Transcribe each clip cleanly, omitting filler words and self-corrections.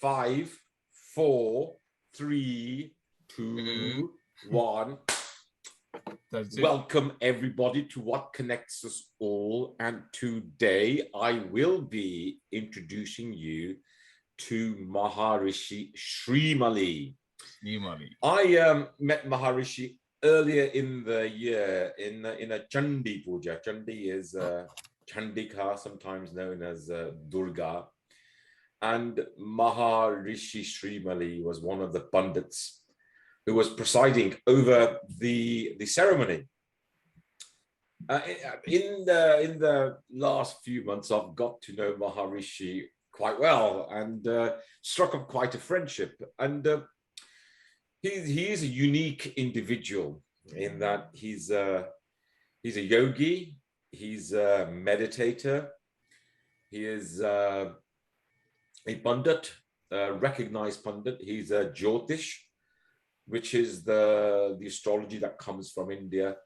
5, 4, 3, 2, 1. Welcome everybody to what connects us all, and today I will be introducing you to Maharishi Shrimali. I met Maharishi earlier in the year in a Chandi puja. Chandi is Chandika, sometimes known as Durga, and Maharishi Shrimali was one of the Pandits who was presiding over the ceremony. In the last few months, I've got to know Maharishi quite well and struck up quite a friendship. And he is a unique individual in that he's a yogi, he's a meditator, he is a Pandit, a recognized Pandit. He's a Jyotish, which is the astrology that comes from India.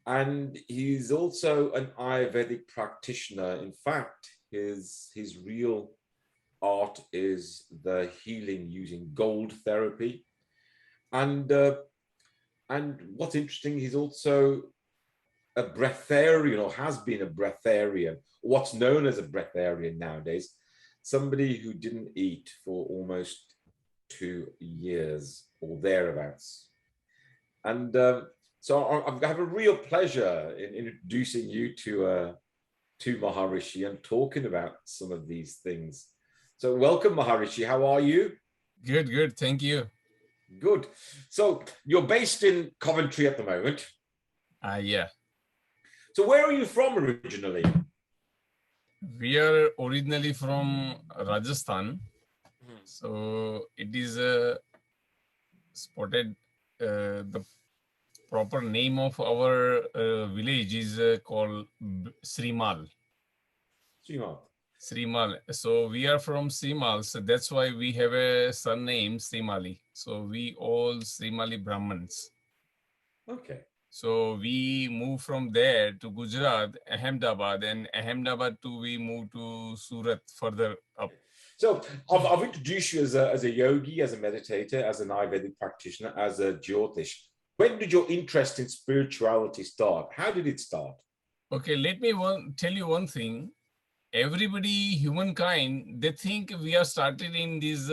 And he's also an Ayurvedic practitioner. In fact, his real art is the healing using gold therapy. And what's interesting, he's also a breatharian, or has been a breatharian, what's known as a breatharian nowadays, somebody who didn't eat for almost 2 years or thereabouts. And so I have a real pleasure in introducing you to Maharishi and talking about some of these things. So welcome, Maharishi. How are you? Good. Thank you. Good. So you're based in Coventry at the moment. Yeah. So where are you from originally? We are originally from Rajasthan. So it is spotted. The proper name of our village is called Shrimal. Shrimal. So we are from Shrimal. So that's why we have a surname Shrimali. So we all Shrimali Brahmins. Okay. So we moved from there to Gujarat, Ahmedabad, and Ahmedabad we moved to Surat further up. So I've introduced you as a yogi, as a meditator, as an Ayurvedic practitioner, as a Jyotish. When did your interest in spirituality start? How did it start? Okay, let me tell you one thing. Everybody, humankind, they think we are started in this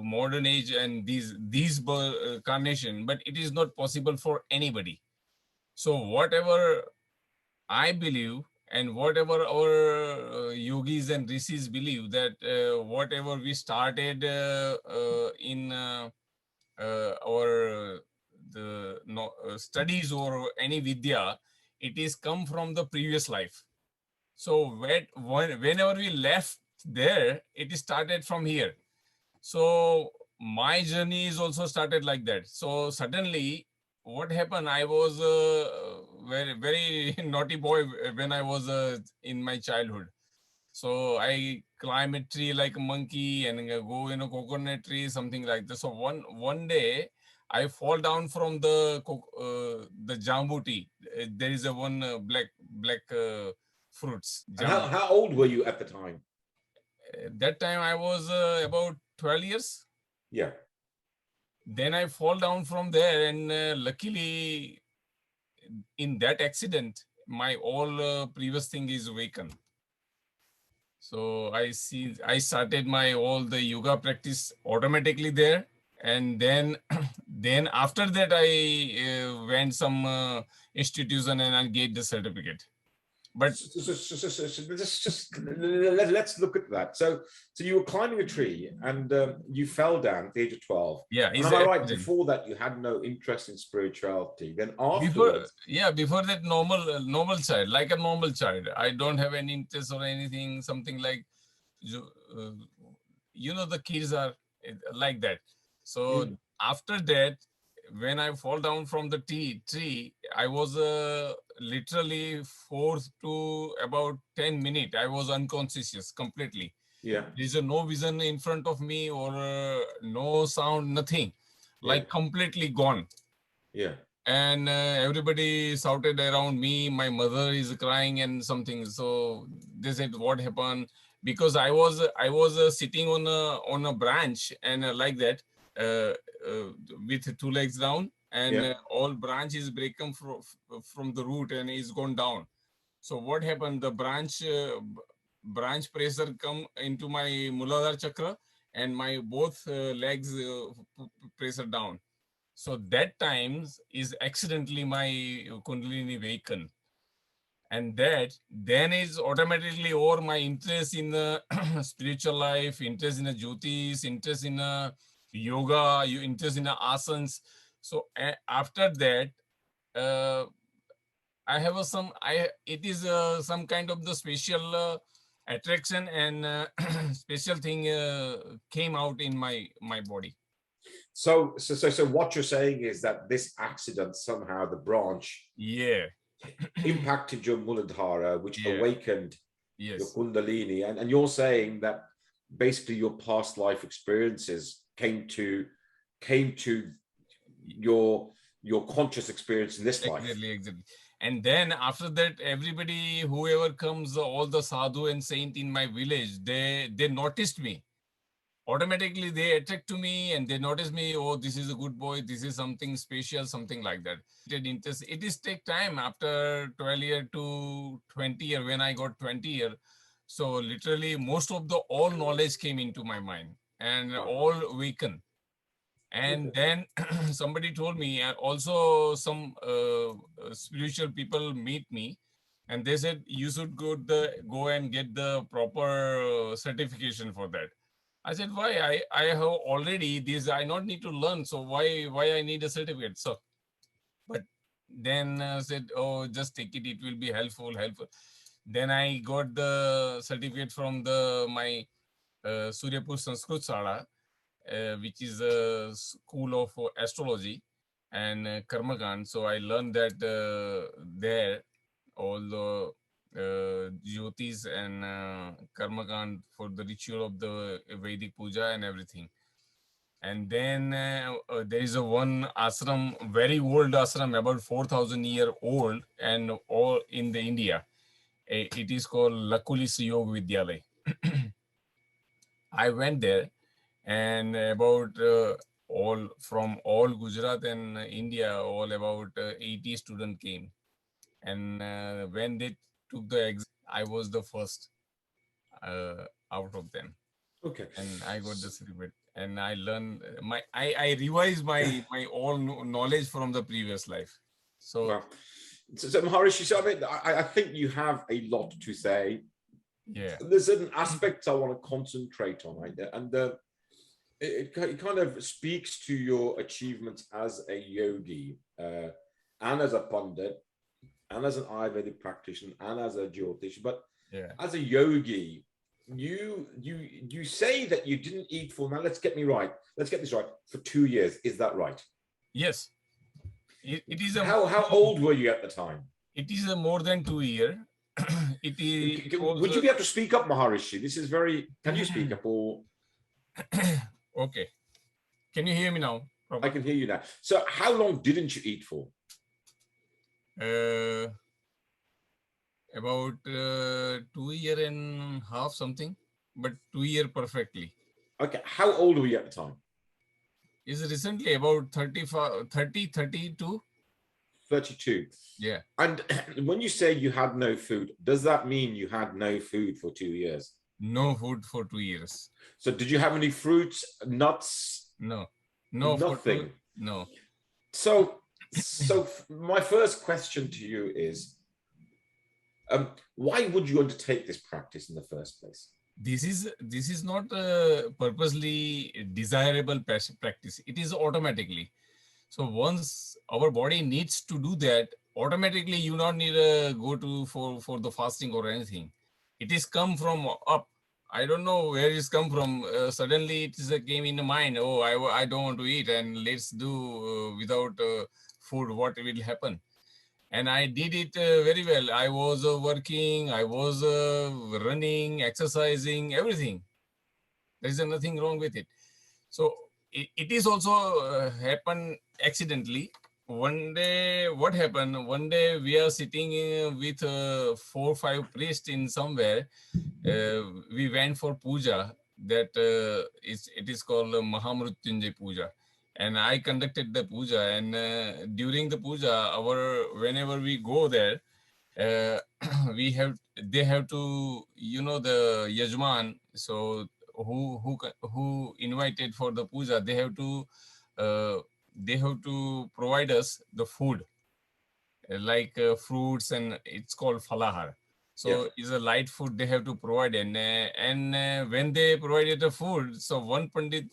modern age and these carnation, but it is not possible for anybody. So whatever I believe and whatever our yogis and rishis believe, that whatever we started in our studies or any vidya, it is come from the previous life. So whenever we left there, it started from here. So my journey is also started like that. So suddenly, what happened? I was a very naughty boy when I was in my childhood. So I climb a tree like a monkey and go in a coconut tree, something like that. So one day, I fall down from the jambu tree. There is a one black fruits. How old were you at the time? That time I was about 12 years. Yeah. Then I fall down from there, and luckily, in that accident, my all previous thing is awakened. So I started my all the yoga practice automatically there, and then after that I went some institution and I get the certificate. But let's look at that. So you were climbing a tree and you fell down at the age of 12. Yeah. And am I right? Before that, you had no interest in spirituality. Then afterwards, before that, normal child, like a normal child. I don't have any interest or anything. Something like, the kids are like that. So after that, when I fall down from the tree, I was literally forced to about 10 minutes. I was unconscious completely. Yeah. There's no vision in front of me or no sound, nothing. Like completely gone. Yeah. And everybody shouted around me. My mother is crying and something. So they said, what happened? because I was sitting on a branch and like that, uh, with two legs down, and Yeah. all branch is broken from the root and is gone down. So what happened? The branch pressure come into my Muladhara chakra, and my both legs pressure down. So that times is accidentally my Kundalini awaken, and that then is automatically over my interest in the spiritual life, interest in the Jyotish, interest in yoga, interest in the asanas. So after that, uh, I have it is some kind of the special attraction, and special thing came out in my body. So what you're saying is that this accident, somehow the branch Yeah. impacted your Muladhara, which Yeah. awakened your Yes. Kundalini. And you're saying that basically your past life experiences came to your conscious experience in this life. Exactly. And then after that, everybody, whoever comes, all the sadhu and saint in my village, they noticed me. Automatically, they attract to me and they notice me. Oh, this is a good boy. This is something special, something like that. It is take time after 12 year to 20 year. When I got 20 year, so literally most of the all knowledge came into my mind and Wow. all awaken. And then somebody told me, and also some spiritual people meet me, and they said you should go and get the proper certification for that. I said, why? I have already this. I not need to learn. So why I need a certificate? So, but then said, oh, just take it. It will be helpful. Then I got the certificate from my Suryapur Sanskrit Sala, which is a school of astrology and karmakand. So I learned that there all the jyotis and karmakand for the ritual of the Vedic puja and everything. And then there is a one ashram, very old ashram, about 4,000 year old, and all in the India. It is called Lakulis Yoga Vidyalay. I went there, and about all Gujarat and India, all about 80 students came. And when they took the exam, I was the first out of them. Okay. And I got the certificate, and I learned I revised my all knowledge from the previous life. So, well, so Maharishi, so I think you have a lot to say. yeah. There's certain aspects I want to concentrate on, right? And it kind of speaks to your achievements as a yogi, and as a Pandit, and as an Ayurvedic practitioner, and as a Jyotish. But Yeah. as a yogi, you say that you didn't eat for, now let's get this right, for 2 years. Is that right? Yes. It is a how old were you at the time? It is a more than 2 year. Would you be able to speak up, Maharishi? This is very. Can you speak up or? Okay. Can you hear me now? I can hear you now. So how long didn't you eat for? About 2 year and half something, but 2 year perfectly. Okay. How old were you at the time? Is recently about 32. 32. Yeah. And when you say you had no food, does that mean you had no food for 2 years? No food for 2 years. So did you have any fruits, nuts? No. Nothing. No. So my first question to you is, why would you undertake this practice in the first place? This is not purposely desirable practice. It is automatically. So once our body needs to do that, automatically you not need to go to for the fasting or anything. It is come from up. I don't know where it's come from. Suddenly it is came in the mind. Oh, I don't want to eat, and let's do without food. What will happen? And I did it very well. I was working. I was running, exercising, everything. There is nothing wrong with it. So it is also happened accidentally. one day, what happened? One day we are sitting with 4 or 5 priests in somewhere. We went for puja. That it is called Mahamrutyunjay Puja, and I conducted the puja. And during the puja, whenever we go there, uh, they have to, the yajman. So who invited for the puja, uh, they have to provide us the food, like fruits, and it's called falahar. Yeah. So it's a light food they have to provide. And when they provided the food, so one pandit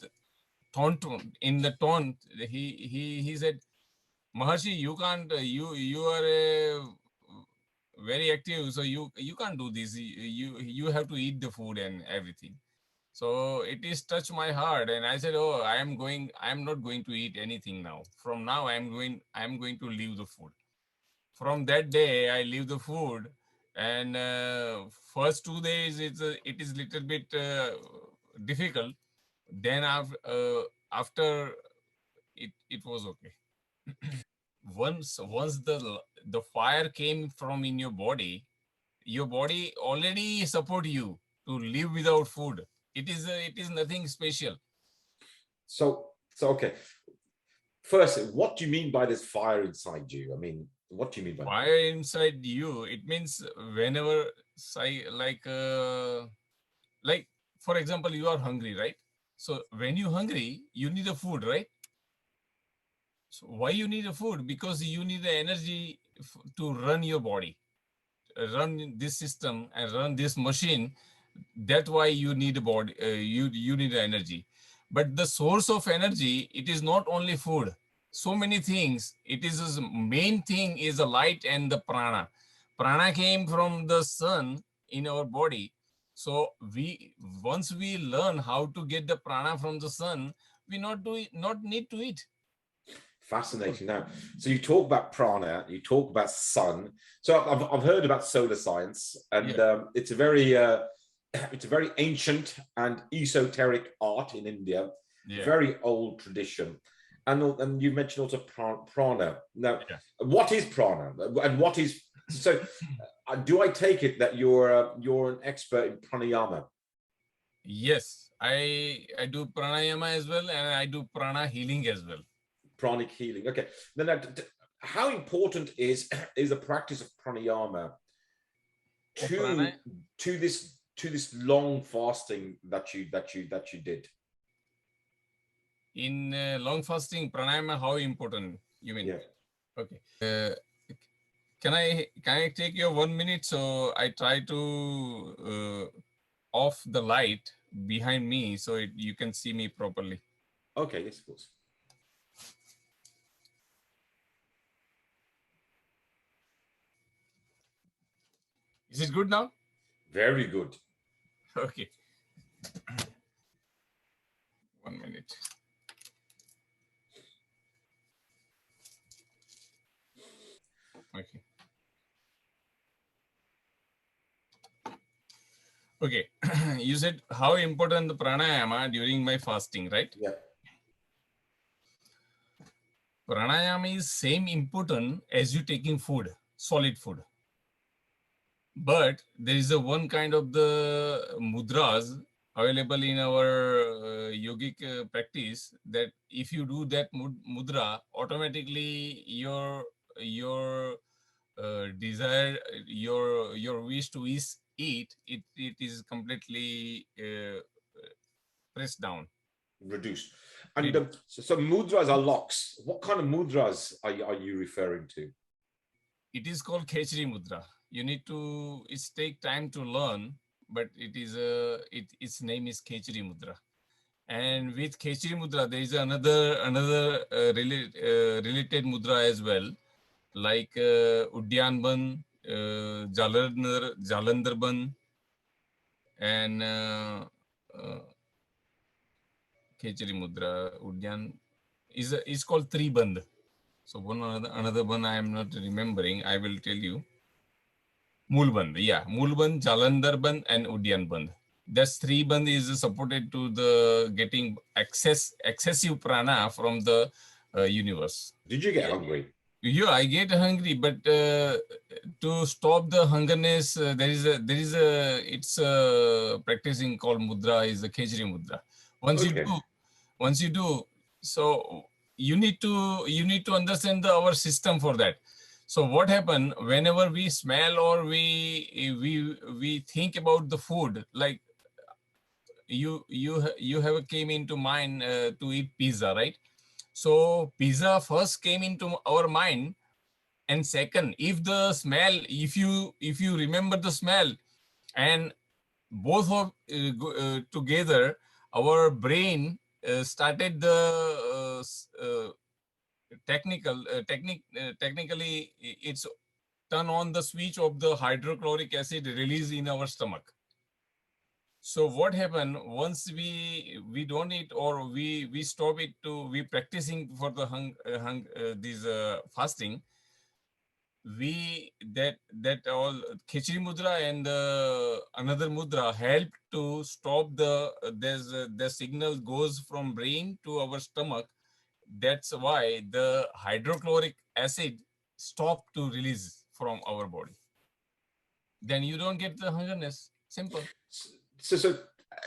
taunt in the taunt, he said, Maharshi, you can't, you are very active, so you can't do this. You have to eat the food and everything. So it is touched my heart, and I said, oh, I am not going to eat anything now. From now, I am going to leave the food. From that day, I leave the food, and first 2 days it is little bit difficult. Then after it was okay. Once the fire came from in your body already support you to live without food. It is nothing special. So okay. First, what do you mean by this fire inside you? I mean, what do you mean by Fire inside you, it means whenever, like for example, you are hungry, right? So when you're hungry, you need a food, right? So why you need a food? Because you need the energy to run your body, run this system and run this machine. That's why you need a body, you need energy. But the source of energy, it is not only food, so many things. It is main thing is the light and the prana came from the sun in our body. So we once we learn how to get the prana from the sun, we not need to eat. Fascinating. Now, so you talk about prana, you talk about sun. So I've heard about solar science, and Yeah. it's a very it's a very ancient and esoteric art in India, Yeah. very old tradition. And you mentioned also prana. Now, Yeah. what is prana, and what is so? Do I take it that you're an expert in pranayama? Yes, I do pranayama as well, and I do prana healing as well. Pranic healing. Okay. Then, how important is the practice of pranayama to this long fasting that you did? In long fasting, pranayama, how important you mean? Yeah. Okay. Can I take your 1 minute? So I try to off the light behind me so you can see me properly. Okay. Yes, of course. Is it good now? Very good. Okay. 1 minute. Okay. Okay. You said how important the pranayama during my fasting, right? Yeah. Pranayama is same important as you taking food, solid food. But there is a one kind of the mudras available in our yogic practice, that if you do that mudra, automatically your desire, your wish to eat it is completely pressed down. Reduced. And so mudras are locks. What kind of mudras are you referring to? It is called Khechri Mudra. You need to, it's take time to learn, but its name is Khechri Mudra. And with Khechri Mudra, there is another related mudra as well, like Udyan Ban, Jalandhar Ban, and Khechri Mudra, Udyan is called Triband. So another one I am not remembering. I will tell you. Mulband, yeah, Mulband, Jalandhar Band, and Udyan Band. That's three band is supported to the getting excessive prana from the universe. Did you get hungry? Yeah, I get hungry, but to stop the hungerness, it's a practicing called mudra, is the Khechri mudra. Okay. Once you do, so you need to understand our system for that. So what happen whenever we smell or we think about the food, like you have came into mind to eat pizza, right? So pizza first came into our mind, and second, if the smell, if you remember the smell, and both of together, our brain started the technically it's turn on the switch of the hydrochloric acid release in our stomach. So what happened once we don't eat, or we stop it, to we practicing for the this fasting, we that all khichdi mudra and another mudra help to stop the signal goes from brain to our stomach. That's why the hydrochloric acid stop to release from our body. Then you don't get the hungerness. Simple. So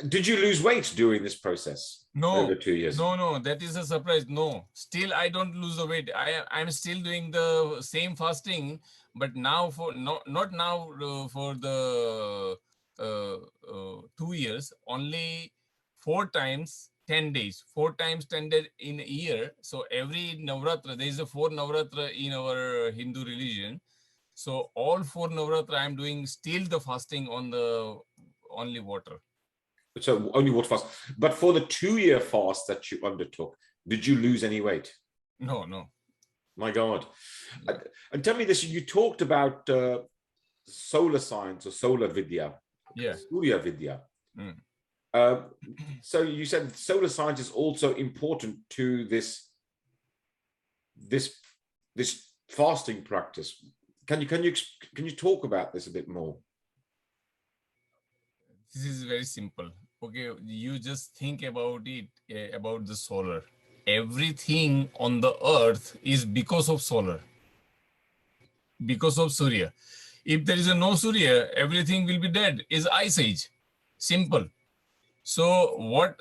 did you lose weight during this process over No, 2 years? no, that is a surprise. No, still I don't lose the weight. I'm still doing the same fasting, but now for not now for the 2 years, only 4 times 10 days, 4 times 10 days in a year. So every Navratra, there is a 4 Navratra in our Hindu religion. So all 4 Navratra, I'm doing still the fasting on the only water. So only water fast. But for the 2-year fast that you undertook, did you lose any weight? No, no. My God. And tell me this, you talked about solar science or solar vidya. Yeah. Surya Vidya. So you said solar science is also important to this fasting practice. Can you talk about this a bit more? This is very simple. Okay, you just think about it, about the solar. Everything on the earth is because of solar, because of Surya. If there is no Surya, everything will be dead. Is ice age. Simple. So what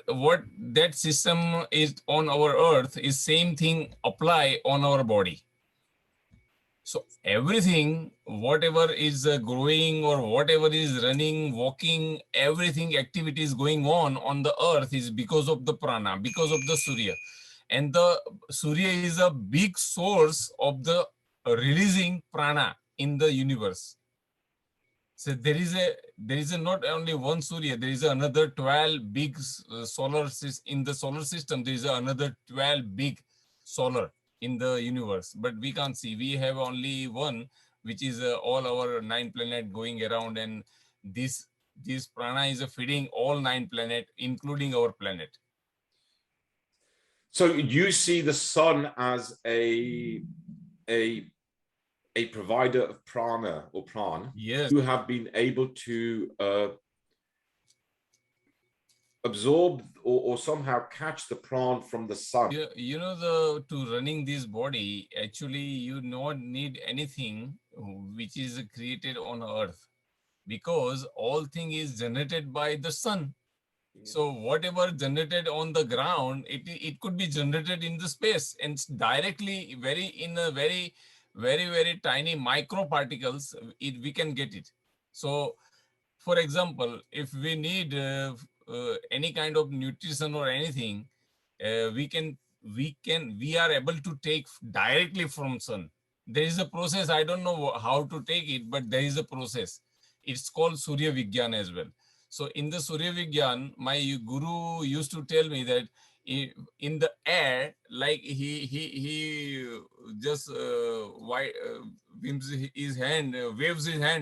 that system is on our earth is same thing apply on our body. So everything, whatever is growing or whatever is running, walking, everything activities going on the earth is because of the prana, because of the Surya. And the Surya is a big source of the releasing prana in the universe. So there is a not only one Surya, there is another 12 big solar in the solar system. There is another 12 big solar in the universe, but we can't see. We have only one, which is all our 9 planets going around, and this prana is feeding all 9 planets, including our planet. So you see the sun as a provider of prana or pran, yes, who have been able to absorb or somehow catch the pran from the sun. you know, to running this body, actually you don't need anything which is created on earth, because all thing is generated by the sun. So whatever generated on the ground, it could be generated in the space, and directly in a very tiny microparticles, we can get it. So for example, if we need any kind of nutrition or anything, we are able to take directly from sun. There is a process. I don't know how to take it, but there is a process. It's called Surya Vigyan as well. So in the Surya Vigyan, my guru used to tell me that in the air, like he just waves his hand,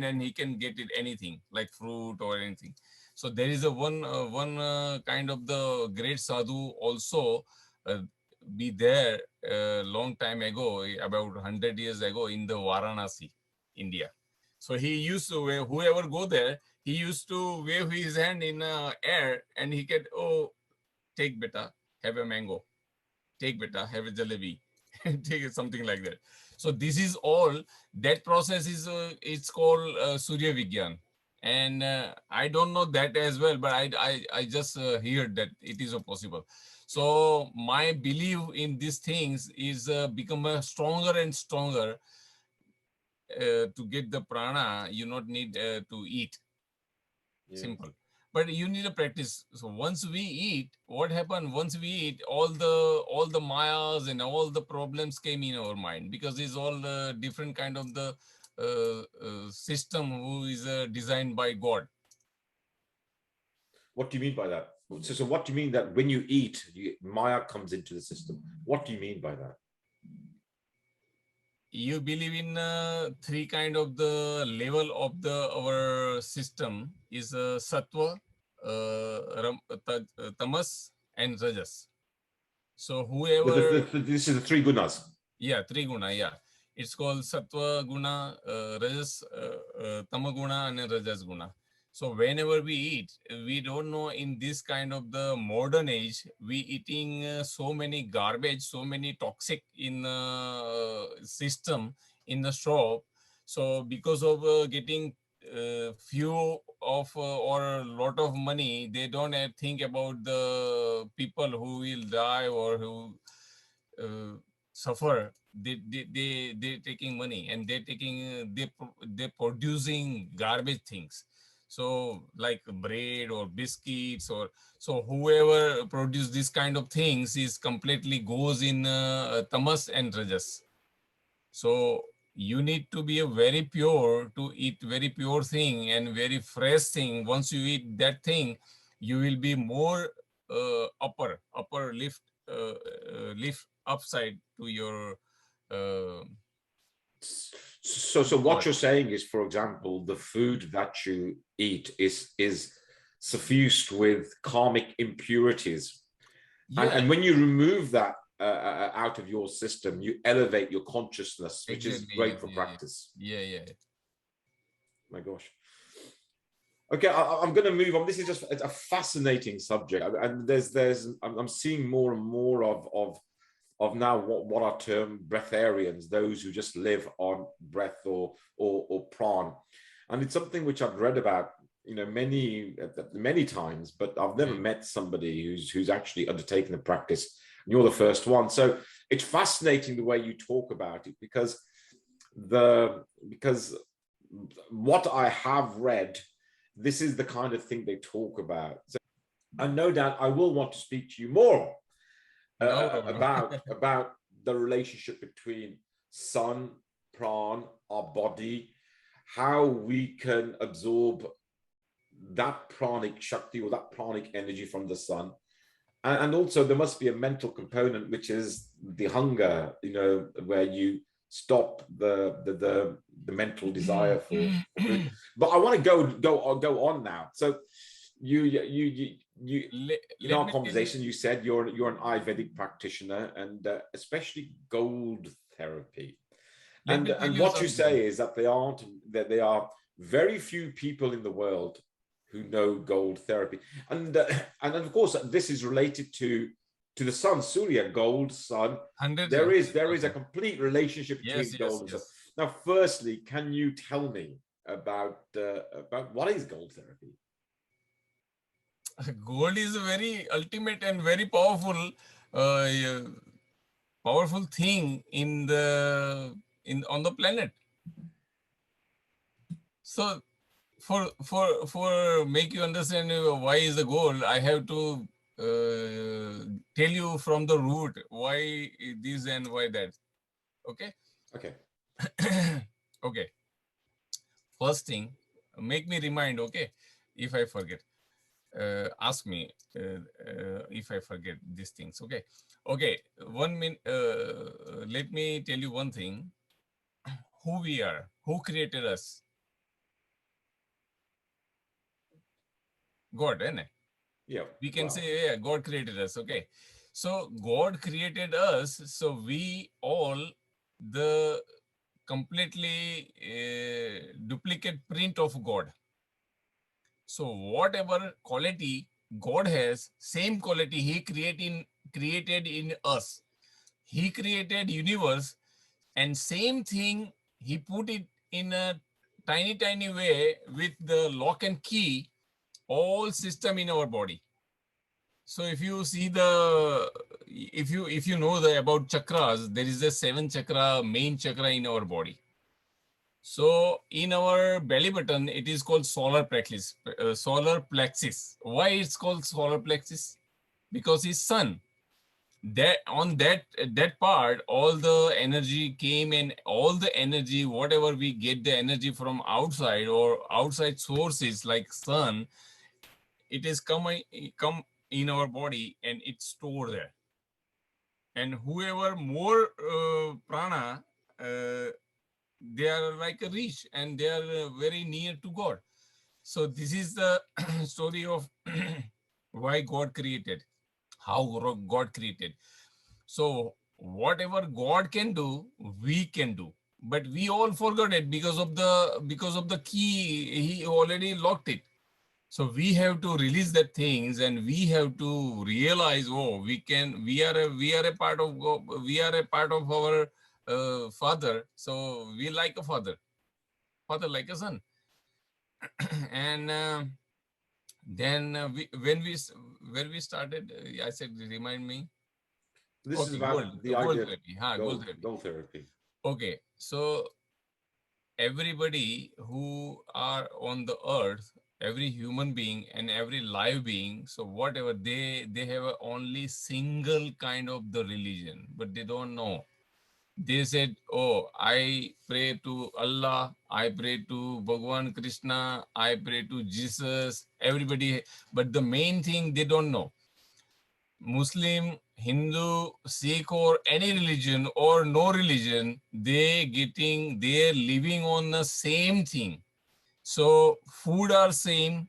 and he can get it anything like fruit or anything. So there is a one kind of the great sadhu also be there a long time ago, about 100 years ago, in the Varanasi, India. So he used to, whoever go there, he used to wave his hand in air, and he could, oh, take beta, have a mango. Take beta, have a jalebi. Take it, something like that. So this is all, that process is it's called Surya Vidya. And I don't know that as well, but I just heard that it is possible. So my belief in these things is become stronger and stronger. To get the prana, you not need to eat. Yeah. Simple. But you need a practice. So once we eat, what happened? Once we eat, all the mayas and all the problems came in our mind, because it's all different kind of the system who is designed by God. What do you mean by that? So what do you mean that when you eat, Maya comes into the system? What do you mean by that? You believe in three kind of the level of the our system is sattva, tamas, and rajas. So whoever, This is the three gunas. yeah, three guna, yeah. It's called sattva guna, rajas, tama guna, and rajas guna. So whenever we eat, we don't know, in this kind of the modern age, we eating so many garbage, so many toxic in system in the shop. So because of getting few of or a lot of money, they don't think about the people who will die or who suffer. They taking money, and they taking they producing garbage things. So like bread or biscuits, or so whoever produce this kind of things is completely goes in tamas and rajas. So you need to be a very pure to eat very pure thing and very fresh thing. Once you eat that thing, you will be more upper lift lift upside to your uh, So what God. you're saying is, for example, the food that you eat is suffused with karmic impurities, Yeah, and when you remove that out of your system, you elevate your consciousness, which is exactly. great Yes, for yeah, practice. yeah, yeah, yeah. My gosh. Okay, I'm going to move on. This is just it's a fascinating subject, and I'm seeing more and more of now what are termed breatharians, those who just live on breath or prana, and it's something which I've read about, many times, but I've never Right. met somebody who's actually undertaken the practice. And you're the first one, so it's fascinating the way you talk about it, because what I have read, this is the kind of thing they talk about. So, and no doubt I will want to speak to you more No problem. about the relationship between sun, pran, our body, how we can absorb that pranic shakti or that pranic energy from the sun. And also there must be a mental component, which is the hunger, where you stop the mental desire for food. But I want to go on now. So you in Let our me tell you. conversation, you said you're an Ayurvedic practitioner, and especially gold therapy. Let me tell And you what you something. say is that there are very few people in the world who know gold therapy, and of course this is related to the sun, Surya, gold, sun. 100, There is a 100%. complete relationship Yes, between yes, gold and sun. yes. Now, firstly, can you tell me about what is gold therapy? Gold is a very ultimate and very uh, powerful thing in the in on the planet. So for make you understand why is the gold, I have to tell you from the root why this and why that. Okay. Okay. Okay. First thing, make me remind. Okay, if I forget. Ask me if I forget these things. Okay. Okay. 1 minute. Let me tell you one thing. Who we are, who created us? God, eh? Yeah. We can Wow. say, yeah, God created us. Okay. So God created us. So we all the completely duplicate print of God. So whatever quality God has, same quality He created in us. He created universe, and same thing he put it in a tiny way with the lock and key, all system in our body. So if you see the, if you know the about chakras, there is a 7 chakra, main chakra in our body. So in our belly button, it is called solar plexus. Solar plexus. Why it's called solar plexus? Because it's sun. That on that part, all the energy came, and all the energy, whatever we get the energy from outside or outside sources like sun, it is come in our body and it's stored there. And whoever more prana, they are like a rich, and they are very near to God. So this is the story of why God created, how God created. So whatever God can do, we can do. But we all forgot it because of the key. He already locked it. So we have to release that things, and we have to realize, oh, we can. We are a part of God. We are a part of our Father. So we like a father, father like a son, and then where we started, I said, remind me. This is Okay, about the gold idea of therapy. Gold therapy. gold therapy. Okay, so everybody who are on the earth, every human being and every live being, so whatever they have a only single kind of the religion, but they don't know. They said, oh, I pray to Allah, I pray to Bhagwan Krishna, I pray to Jesus, everybody, but the main thing they don't know. Muslim, Hindu, Sikh, or any religion or no religion, they're living on the same thing. So food are same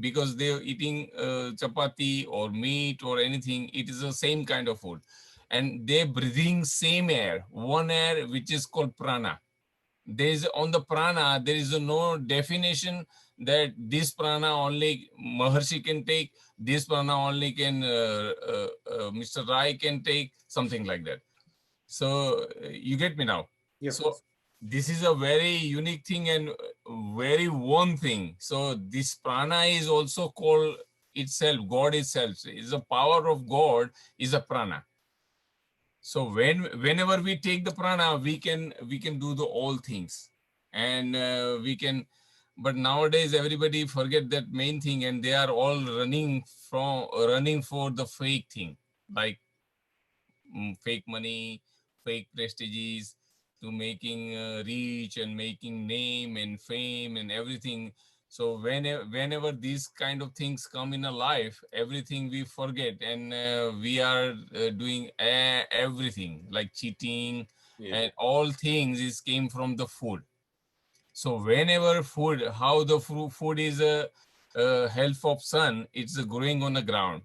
because they're eating chapati or meat or anything. It is the same kind of food, and they're breathing same air, one air which is called prana. There is on the prana, there is no definition that this prana only Maharishi can take, this prana only can Mr. Rai can take, something like that. So you get me now. Yeah. So this is a very unique thing and very one thing. So this prana is also called itself, God itself. Is the power of God is a prana. So whenever we take the prana, we can do the all things, and we can. But nowadays everybody forget that main thing, and they are all running for the fake thing, like fake money, fake prestiges, to making reach and making name and fame and everything. So whenever these kind of things come in a life, everything we forget, and we are doing everything like cheating, Yeah. and all things is came from the food. So whenever food, how the food is a help of sun, it's growing on the ground,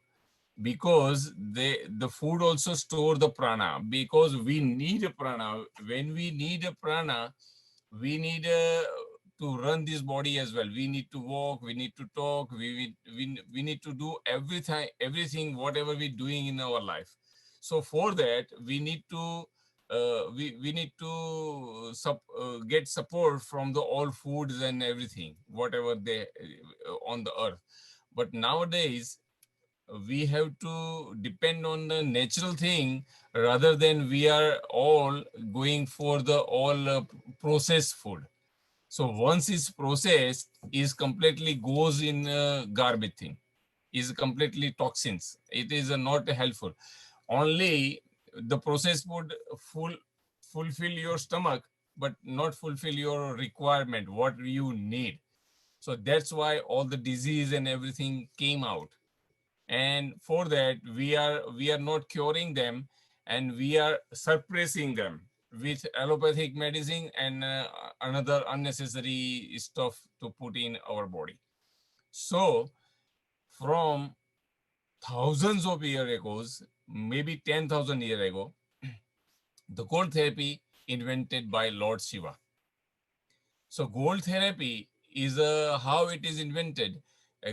because the food also store the prana, because we need a prana. When we need a prana, we need to run this body as well. We need to walk, we need to talk, we need to do everything whatever we're doing in our life. So for that we need to we need to get support from the all foods and everything whatever they on the earth. But nowadays we have to depend on the natural thing, rather than we are all going for the all processed food. So once it's processed, is completely goes in garbage thing, is completely toxins. It is not helpful. Only the processed food fulfill your stomach, but not fulfill your requirement, what you need. So that's why all the disease and everything came out. And for that we are not curing them, and we are suppressing them with allopathic medicine and another unnecessary stuff to put in our body. So from thousands of years ago, maybe 10,000 years ago, the gold therapy invented by Lord Shiva. So gold therapy is how it is invented.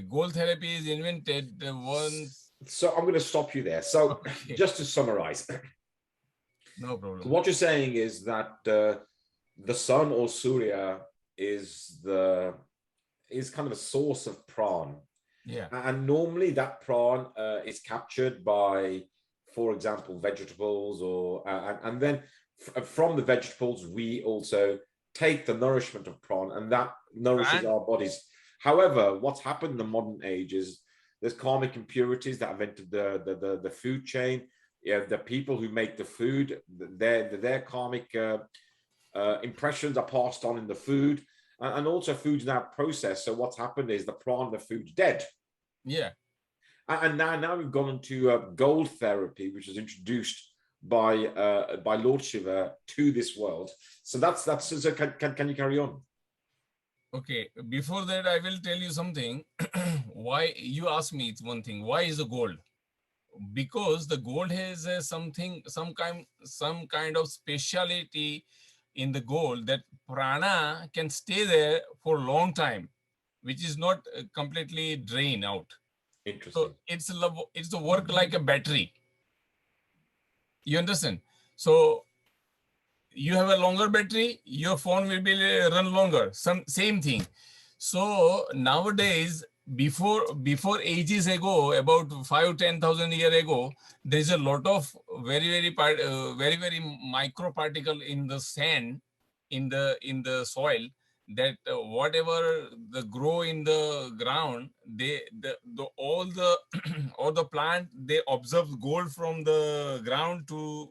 Gold therapy is invented once. So I'm going to stop you there. So Okay. just to summarize, No So problem. what you're saying is that the sun or Surya is kind of a source of prana. Yeah. And normally that prawn is captured by, for example, vegetables, and then from the vegetables, we also take the nourishment of prawn, and that nourishes And our bodies. However, what's happened in the modern age is there's karmic impurities that have entered the food chain. Yeah, the people who make the food, their karmic impressions are passed on in the food, and also food's now processed. So what's happened is the prawn, the food's dead. yeah. And now we've gone into gold therapy, which was introduced by Lord Shiva to this world. So that's so can you carry on? Okay. Before that, I will tell you something. Why you asked me one thing. Why is the gold? Because the gold has some kind of speciality in the gold, that prana can stay there for a long time, which is not completely drained out. So Interesting. it's the work like a battery. You understand? So you have a longer battery, your phone will be run longer. Some same thing. So nowadays, before ages ago, about 5,000 to 10,000 years ago, there's a lot of very micro particle in the sand, in the soil, that whatever the grow in the ground, the all the all the plant, they observe gold from the ground to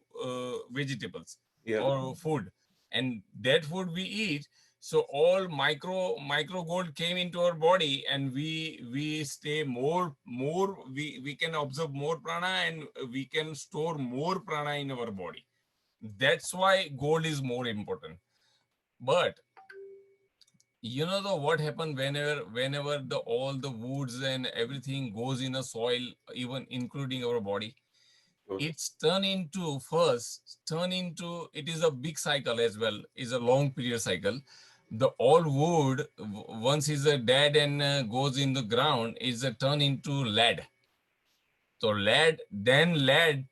vegetables Yeah. or food, and that food we eat. So all micro gold came into our body, and we stay more we can observe more prana, and we can store more prana in our body. That's why gold is more important. But what happened, whenever the all the woods and everything goes in a soil, even including our body, Good. it's turn into it is a big cycle as well, is a long period cycle. The all wood, once is dead and goes in the ground, is a turn into lead. So lead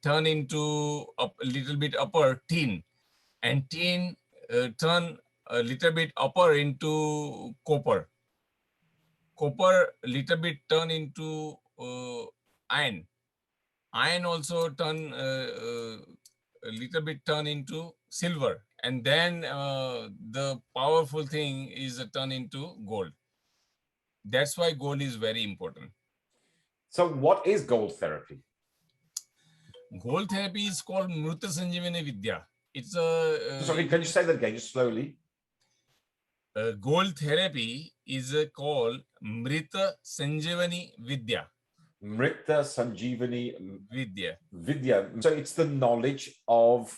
turn into a little bit upper tin, and tin turn a little bit upper into copper. Copper little bit turn into iron. Iron also turn a little bit turn into silver, and then the powerful thing is turn into gold. That's why gold is very important. So what is gold therapy? Gold therapy is called Mrita Sanjeevani Vidya. It's Sorry, can you say that again, just slowly? gold therapy is called Mrita Sanjeevani Vidya. Mrita Sanjeevani Vidya. Vidya. So it's the knowledge of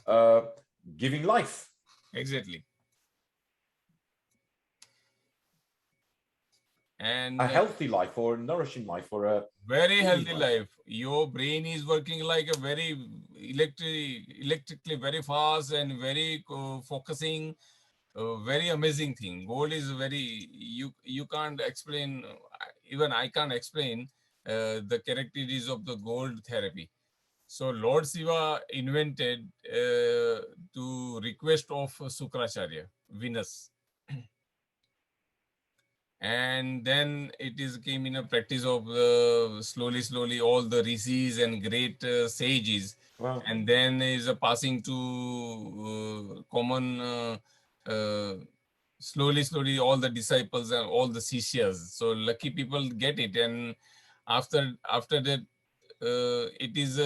uh, giving life. Exactly. And A healthy life, or a nourishing life, or a very healing healthy life. life. Your brain is working like a very electrically very fast and very focusing. Very amazing thing. Gold is very, you can't explain. Even I can't explain the characteristics of the gold therapy. So Lord Shiva invented to request of Sukracharya, Venus. And then it is came in a practice of slowly all the rishis and great sages. Wow. And then is a passing to common uh, slowly all the disciples and all the sishyas. So lucky people get it, and after that it is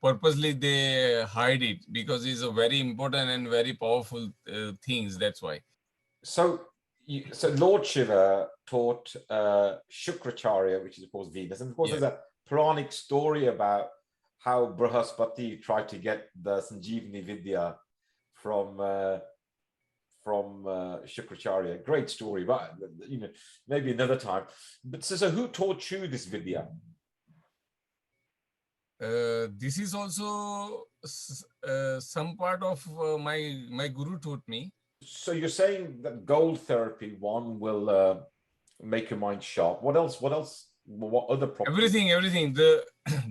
purposely they hide it, because it's a very important and very powerful things. That's why. So, so Lord Shiva taught Shukracharya, which is of course Venus, and of course Yeah. there's a Puranic story about how Brihaspati tried to get the Sanjeevani Vidya from Shukracharya. Great story, but maybe another time. But so who taught you this Vidya? This is also some part of my guru taught me. So you're saying that gold therapy one will make your mind sharp. What else? What else What other properties? Everything. The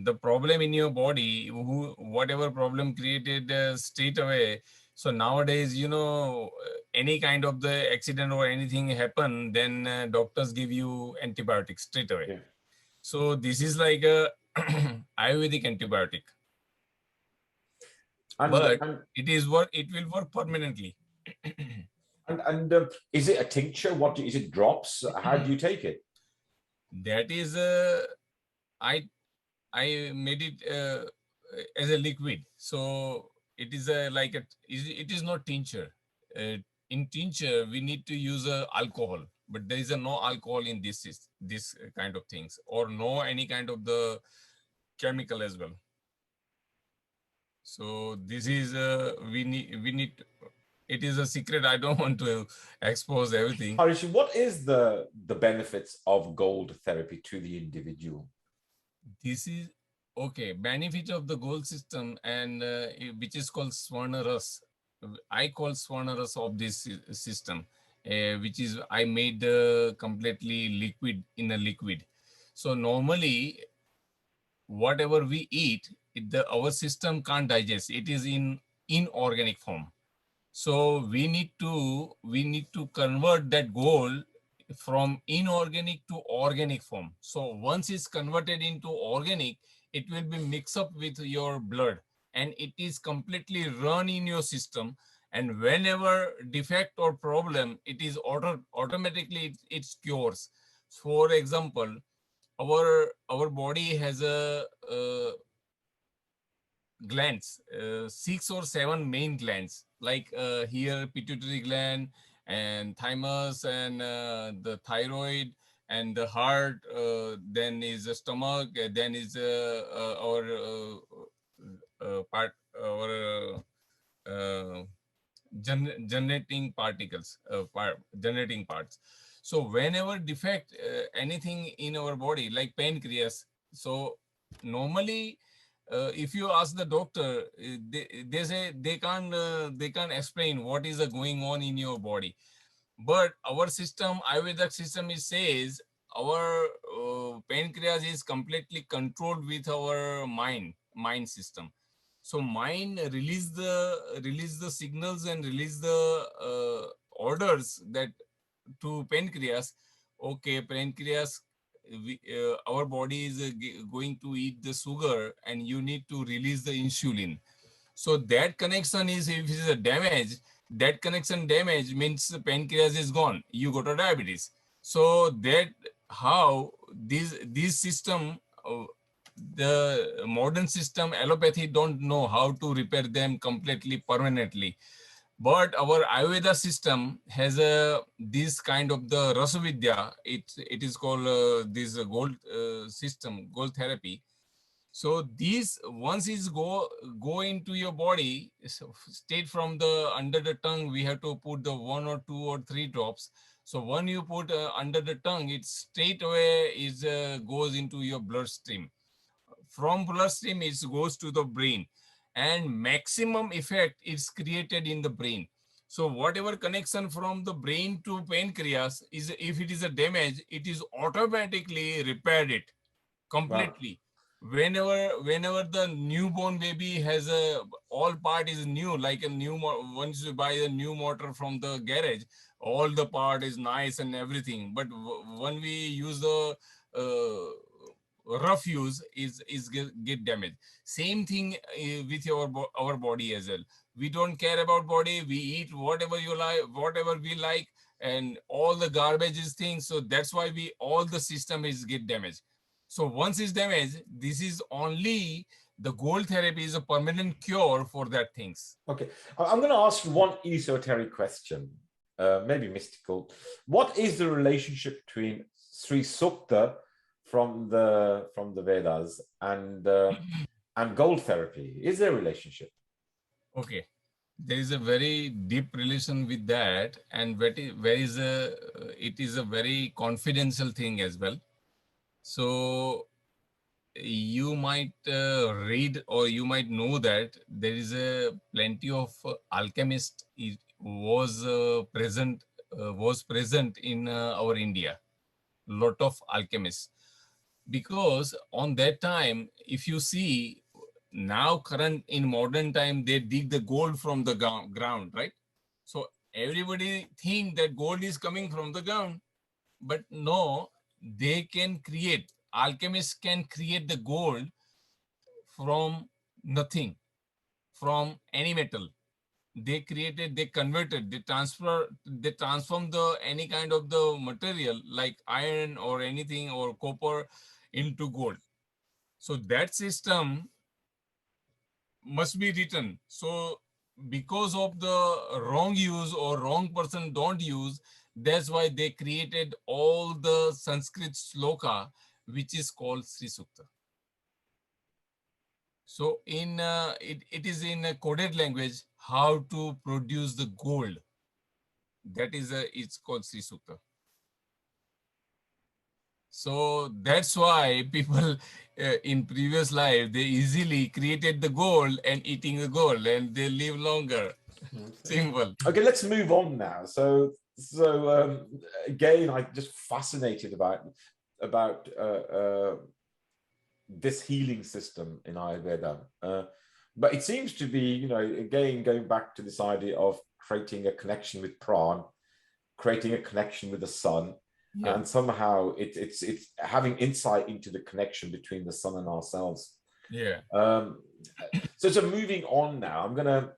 the problem in your body, whatever problem created straight away. So nowadays, any kind of the accident or anything happen, then doctors give you antibiotics straight away. Yeah. So this is like a Ayurvedic antibiotic, but And it will work permanently. is it a tincture? Is it drops? How do you take it? That is I I made it as a liquid. So it is it is not tincture. In tincture, we need to use alcohol, but there is no alcohol in this kind of things, or no any kind of the chemical as well. So this is we need. It is a secret. I don't want to expose everything. Harish, what is the benefits of gold therapy to the individual? This is okay. Benefit of the gold system, and which is called Swarna Ras. I call Swarna Ras of this system, which is I made completely liquid in a liquid. So normally, whatever we eat, our system can't digest. It is in inorganic form. So we need to convert that gold from inorganic to organic form. So once it's converted into organic, it will be mixed up with your blood, and it is completely run in your system. And whenever defect or problem, it is automatically it cures. For example, our body has a glands, 6 or 7 main glands, like here pituitary gland and thymus and the thyroid and the heart, then is the stomach, then is our part, our generating particles, generating parts. So whenever defect anything in our body, like pancreas, so normally if you ask the doctor, they say they can't explain what is going on in your body. But our system, Ayurvedic system, it says our pancreas is completely controlled with our mind system. So mind release the signals and release the orders that to pancreas. Okay, pancreas, our body is going to eat the sugar, and you need to release the insulin. So that connection is, if it is a damage, that connection damage means the pancreas is gone. You got a diabetes. So that how this system, the modern system, allopathy don't know how to repair them completely permanently. But our Ayurveda system has a this kind of the Rasa Vidya. It is called this gold system, gold therapy. So these once is go into your body, straight from the under the tongue, we have to put the 1 or 2 or 3 drops. So when you put under the tongue, it straight away is goes into your bloodstream. From bloodstream, it goes to the brain, and maximum effect is created in the brain. So whatever connection from the brain to pancreas is, if it is a damage, it is automatically repaired it Wow. completely. Whenever the newborn baby has a all part is new, like a new once you buy a new motor from the garage, all the part is nice and everything. But when we use the rough use, is get damaged. Same thing with our body as well. We don't care about body. We eat whatever you like, whatever we like, and all the garbage is things. So that's why we all the system is get damaged. So once it's damaged, this is only the gold therapy is a permanent cure for that things. Okay, I'm going to ask one esoteric question, maybe mystical. What is the relationship between Sri Sukta from the Vedas and gold therapy? Is there a relationship? Okay, there is a very deep relation with that, and where is a it is a very confidential thing as well. So you might read, or you might know that there is a plenty of alchemist was present in our India. Lot of alchemists. Because on that time, if you see now current in modern time, they dig the gold from the ground, right? So everybody think that gold is coming from the ground, but no, they can create, alchemists can create the gold from nothing, from any metal. They created, they converted, they transform the any kind of the material like iron or anything or copper into gold. So that system must be written. So because of the wrong use or wrong person don't use, that's why they created all the Sanskrit sloka, which is called Sri Sukta. So in it is in a coded language how to produce the gold. That is it's called Sri Sukta. So that's why people in previous life, they easily created the gold and eating the gold and they live longer. Simple. Okay, let's move on now. So again, I'm just fascinated about this healing system in Ayurveda. But it seems to be, you know, again, going back to this idea of creating a connection with Prana, creating a connection with the sun, Yeah. and somehow it's having insight into the connection between the sun and ourselves. Yeah. So moving on now, I'm gonna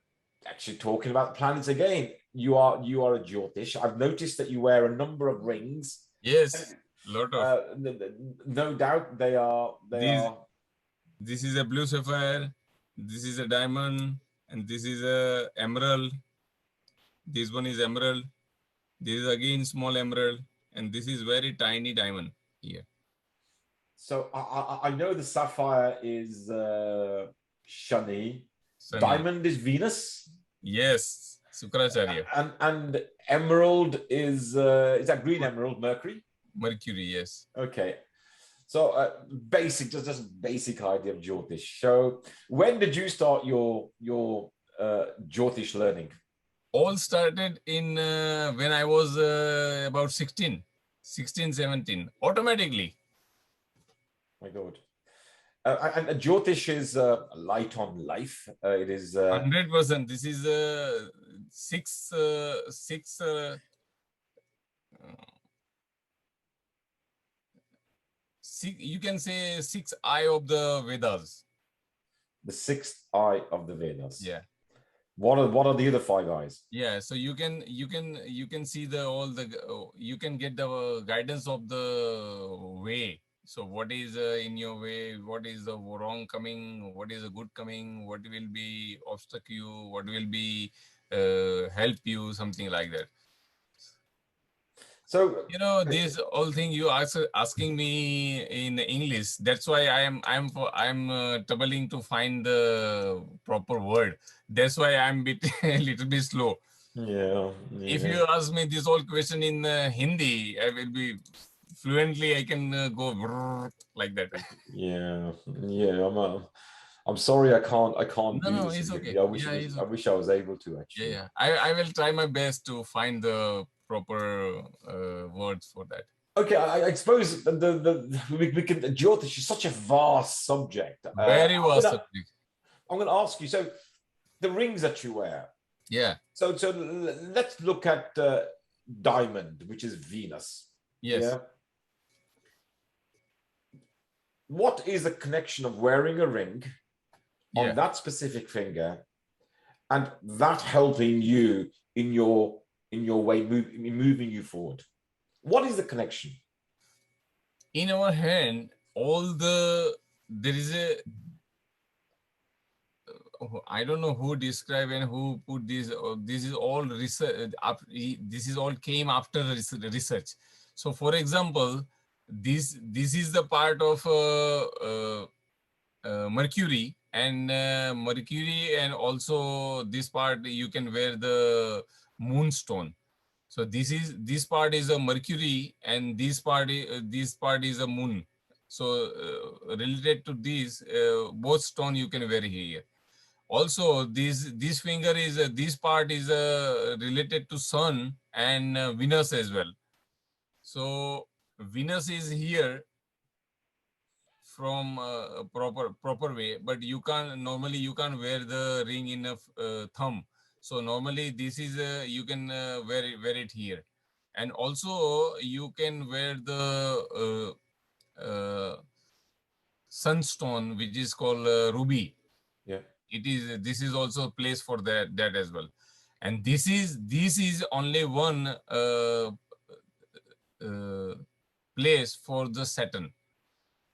actually talking about the planets again. You are a Jyotish. I've noticed that you wear a number of rings. Yes. Lot of. No doubt they are. This is a blue sapphire. This is a diamond, and this is a emerald. This one is emerald. This is again small emerald, and this is very tiny diamond here. So I know the sapphire is Shani. Sunny. Diamond is Venus. Yes, Sukracharya. And emerald is that green emerald, Mercury? Mercury, yes. Okay. So basic, just basic idea of Jyotish. So when did you start your Jyotish learning? All started in when I was about 16, 17, automatically. My God. And Jyotish is light on life. It is 100%. This is six. You can say sixth eye of the Vedas. The sixth eye of the Vedas. Yeah. What are the other five eyes? Yeah. So you can see you can get the guidance of the way. So what is in your way? What is the wrong coming? What is the good coming? What will be obstacle you? What will be help you? Something like that. So you know this whole thing you asking me in English. That's why I'm troubling to find the proper word. That's why I'm a little bit slow. Yeah. If you ask me this whole question in Hindi, I will be fluently. I can go like that. Yeah. I'm sorry, I can't do No, this. it's okay. I wish I was able to actually. Yeah. I will try my best to find the proper words for that. Okay, I suppose we can. Jyotish is such a vast subject. Very vast subject. I'm going to ask you. So, the rings that you wear. Yeah. So let's look at diamond, which is Venus. Yes. Yeah? What is the connection of wearing a ring on that specific finger, and that helping you in your way moving you forward? What is the connection? In our hand, there is a, I don't know who described and who put this. This is all research. This is all came after research. So, for example, this is the part of Mercury, and also this part you can wear the moonstone. So this part is a Mercury, and this part is a moon. So related to these both stone you can wear here. Also this finger is this part is related to sun and Venus as well. So Venus is here, from proper way, but you can't normally you can't wear the ring in a thumb. So normally this is you can wear it here, and also you can wear the sunstone, which is called ruby. Yeah. This is also a place for that as well, and this is only one uh, place for the Saturn.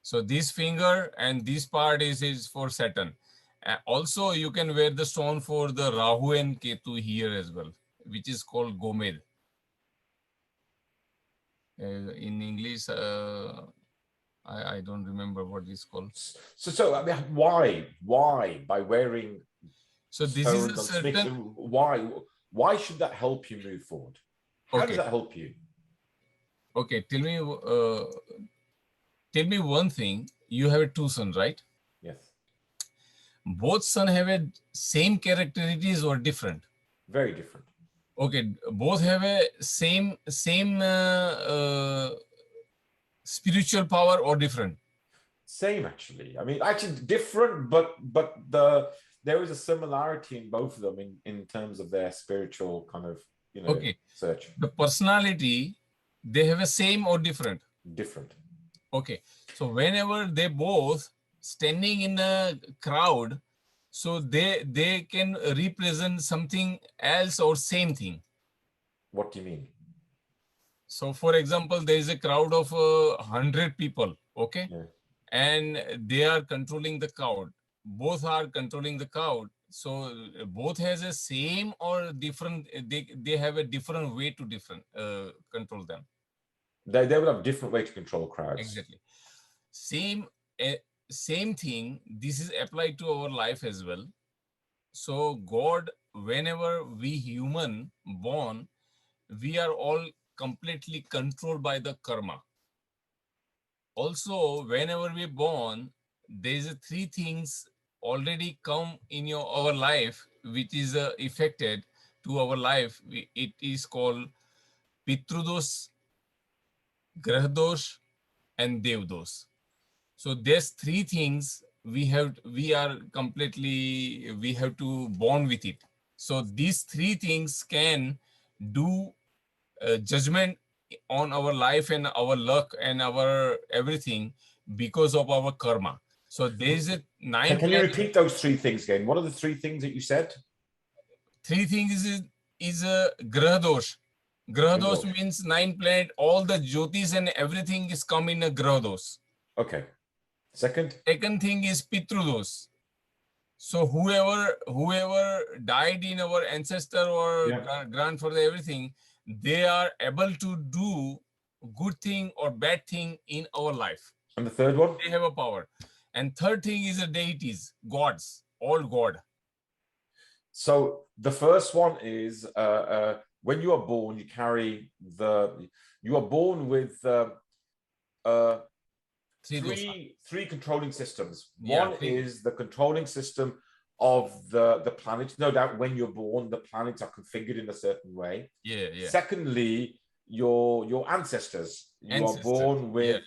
So this finger and this part is for Saturn. Also, you can wear the stone for the Rahu and Ketu here as well, which is called Gomed. In English, I don't remember what it's called. So I mean, why by wearing So this is a stones and snakes, certain. why should that help you move forward? How does Okay, that help you? okay. Tell me one thing. You have two sons, right? Yes. Both sons have a same characteristics or different? Very different. Okay, both have a same spiritual power or different? Same, actually. I mean, actually different, but there is a similarity in both of them in terms of their spiritual kind of Okay, search. the personality, they have a same or different? Different. Okay, so whenever they both standing in a crowd, so they can represent something else or same thing. What do you mean? So for example, there is a crowd of 100 people, okay, Yeah. and they are controlling the crowd. Both are controlling the crowd. So both has a same or different. They have a different way to different control them. They will have a different way to control crowds. Exactly. Same same thing. This is applied to our life as well. So God, whenever we human born, we are all completely controlled by the karma. Also, whenever we born, there is three things already come in our life, which is affected to our life. It is called Pitrudos, Grahdosh, and Devdos. So there's three things we have to born with it. So these three things can do judgment on our life and our luck and our everything because of our karma. So there is a Can you repeat those three things again? What are the three things that you said? Three things is a grahadosh. Grahadosh means 9 planet. All the jyotis and everything is come in a grahadosh. Okay. Second thing is pitrudos. So whoever died in our ancestor or grandfather, everything, they are able to do good thing or bad thing in our life. And the third one? They have a power. And third thing is the deities, gods, all God. So the first one is when you are born, you are born with three controlling systems. One is the controlling system of the planets. No doubt when you're born, the planets are configured in a certain way. Secondly, your ancestors. You are born with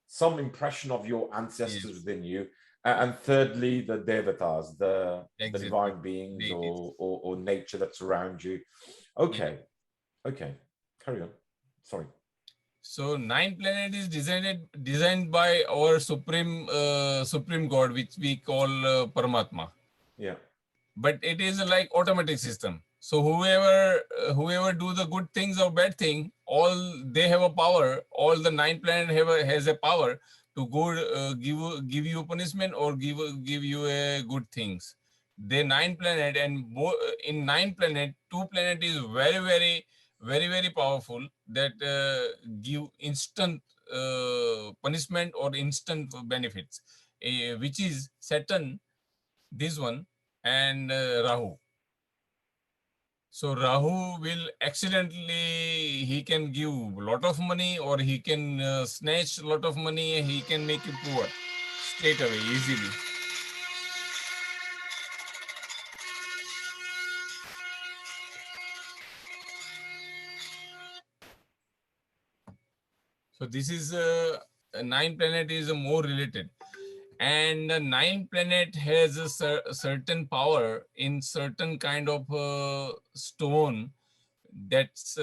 some impression of your ancestors within you. And thirdly, the devatas, the divine beings or nature that's around you. Okay. Carry on. Sorry. So 9 planet is designed by our supreme God, which we call Paramatma. Yeah. But it is like automatic system. So whoever do the good things or bad thing, all they have a power. All the 9 planet has a power to go give you punishment or give you a good things. The 9 planet, and in 9 planet, 2 planet is very powerful that give instant punishment or instant benefits, which is Saturn, this one, and Rahu. So Rahu will accidentally, he can give a lot of money, or he can snatch a lot of money, and he can make you poor straight away, easily. So this is 9 planet is more related. And the ninth planet has a certain power in certain kind of stone. That's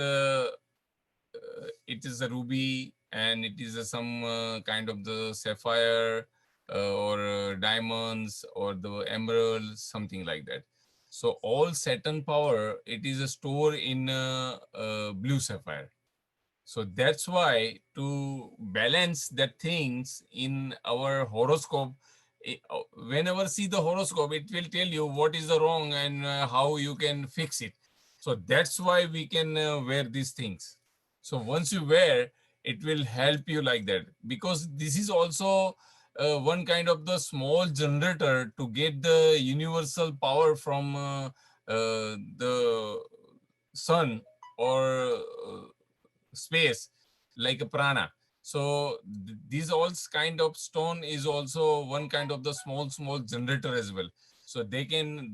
it is a ruby, and it is some kind of the sapphire or diamonds or the emerald, something like that. So all Saturn power, it is a store in blue sapphire. So that's why to balance that things in our horoscope, whenever see the horoscope, it will tell you what is the wrong and how you can fix it. So that's why we can wear these things. So once you wear, it will help you like that, because this is also one kind of the small generator to get the universal power from the sun or space, like a prana. So these all kind of stone is also one kind of the small generator as well. So they can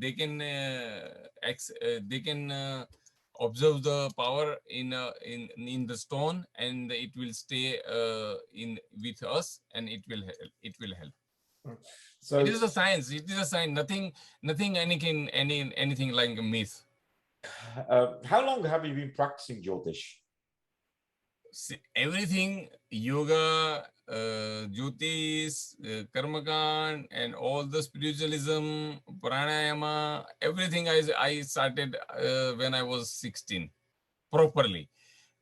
observe the power in the stone, and it will stay in with us, and it will help. It So, is a science. It is a science. Nothing anything like a myth. how long have you been practicing Jyotish? See, everything, yoga, Jyotish, Karmakand, and all the spiritualism, pranayama, everything I started when I was 16 properly,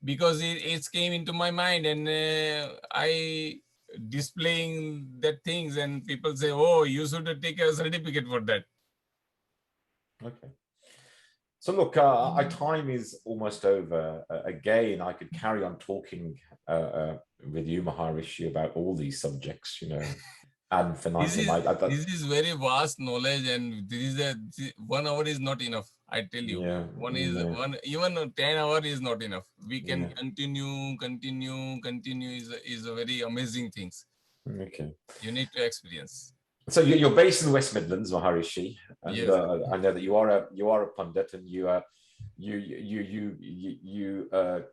because it came into my mind, and I displaying that things, and people say, oh, you should take a certificate for that. Okay. So look, our time is almost over. Again, I could carry on talking with you, Maharishi, about all these subjects, and This financial. is this is very vast knowledge, and this is 1 hour is not enough. I tell you, Yeah, one is yeah, one, even 10 hour is not enough. We can yeah. continue is a very amazing things. Okay. You need to experience. So you're based in the West Midlands, Maharishi, and Yes. I know that you are a pundit, and you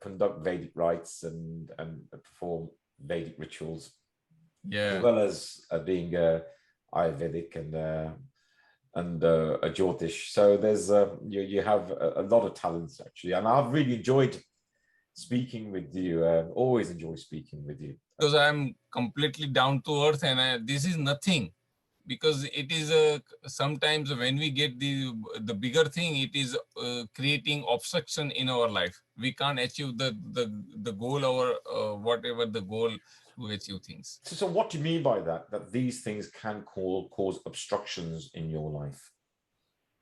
conduct Vedic rites and perform Vedic rituals, as Yeah. well as being Ayurvedic and a Jyotish. So there's you have a lot of talents, actually, and I've really enjoyed speaking with you. Always enjoy speaking with you. Because I'm completely down to earth, and this is nothing. Because it is sometimes when we get the bigger thing, it is creating obstruction in our life. We can't achieve the goal, or whatever the goal, to achieve things. So what do you mean by that? That these things can cause obstructions in your life?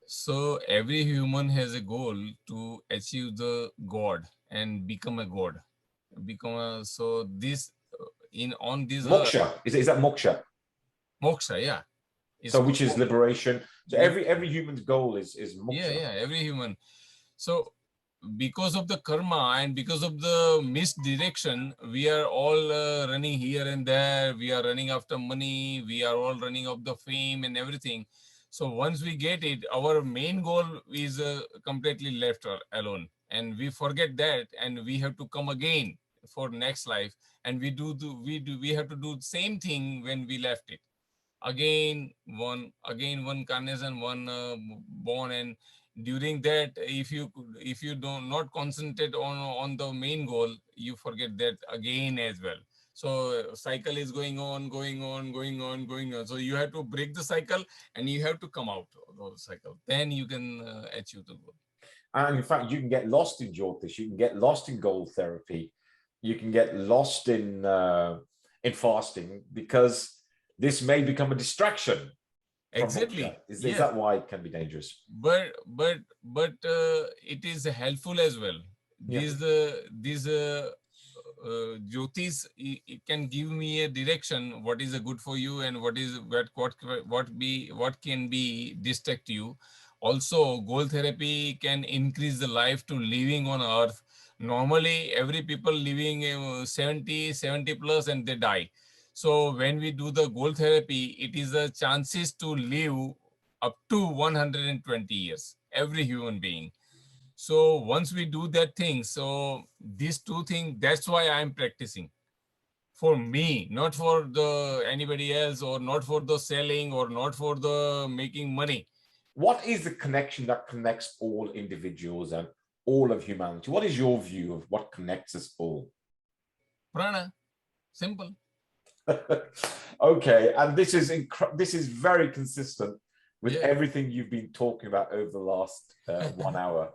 So every human has a goal to achieve the God and become a God. So this in on this earth, Moksha, is that moksha? moksha, yeah, it's So called which is liberation. So moksha. every human's goal is Yeah, moksha. yeah, every human. So because of the karma and because of the misdirection, we are all running here and there. We are running after money. We are all running of the fame and everything. So once we get it, our main goal is completely left alone, and we forget that, and we have to come again for next life, and we have to do the same thing when we left it. Again one carnation, one born, and during that, if you do not concentrate on the main goal, you forget that again as well. So cycle is going on. So you have to break the cycle, and you have to come out of the cycle, then you can achieve the goal. And in fact, you can get lost in Jyotish. You can get lost in gold therapy. You can get lost in fasting, because this may become a distraction from moksha. Exactly, Is yes. that why it can be dangerous? But it is helpful as well. Yeah. These Jyotish, it can give me a direction, what is good for you, and what can be distract you. Also, goal therapy can increase the life to living on earth. Normally every people living 70 plus, and they die. So when we do the goal therapy, it is a chances to live up to 120 years, every human being. So once we do that thing, so these two things, that's why I'm practicing for me, not for the anybody else, or not for the selling, or not for the making money. What is the connection that connects all individuals and all of humanity? What is your view of what connects us all? Prana, simple. Okay, and this is very consistent with Yeah. everything you've been talking about over the last 1 hour.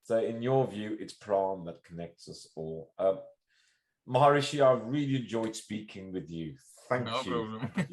So in your view, it's Prana that connects us all. Maharishi, I've really enjoyed speaking with you. No Thank you. problem.